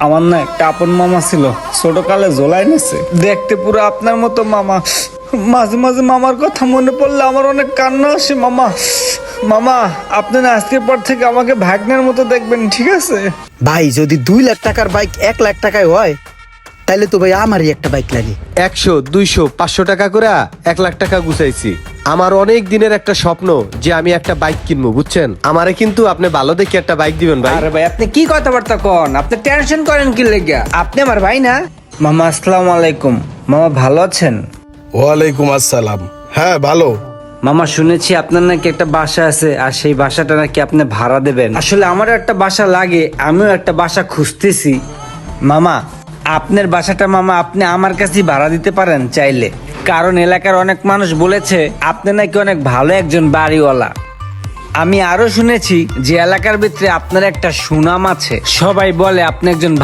আমার না একটা আপন মামা ছিল, ছোটকালে জোলাই নেছে, দেখতে পুরো আপনার মতো মামা। মাঝে মাঝে মামার কথা মনে পড়লে আমার অনেক কান্না আসে। মামা, মামা, আপনি না আজকের পর থেকে আমাকে ভাগ্নের মতো দেখবেন, ঠিক আছে? ভাই যদি 2 লাখ টাকার বাইক 1 লাখ টাকায় হয়, তাইলে তো ভাই আমারই একটা বাইক লাগে। 100, 200, 500 টাকা করে 1 লাখ টাকা গুছাইছি। আমার অনেক দিনের একটা স্বপ্ন যে আমি একটা বাইক কিনবো, বুঝছেন? আমারে কিন্তু আপনি ভালো দেখে একটা বাইক দিবেন ভাই। আরে ভাই আপনি কি কথাবার্তা কন? আপনি টেনশন করেন কি লেগা? আপনি আমার ভাই না? মামা আসসালামু আলাইকুম। মামা ভালো আছেন? ওয়ালাইকুম আসসালাম। হ্যাঁ ভালো। মামা শুনেছি আপনার নাকি একটা বাসা আছে, আর সেই বাসাটা নাকি আপনি ভাড়া দেবেন। আসলে আমারও একটা বাসা লাগে, আমিও একটা বাসা খুঁজতেছি। মামা, আপনার বাসাটা মামা আপনি আমার কাছেই ভাড়া দিতে পারেন চাইলে, কারণ এলাকার অনেক মানুষ বলেছে আপনি নাকি অনেক ভালো একজন বাড়িওয়ালা। আমি আরো শুনেছি যে এলাকার ভিতরে আপনার একটা সুনাম আছে, সবাই বলে আপনি একজন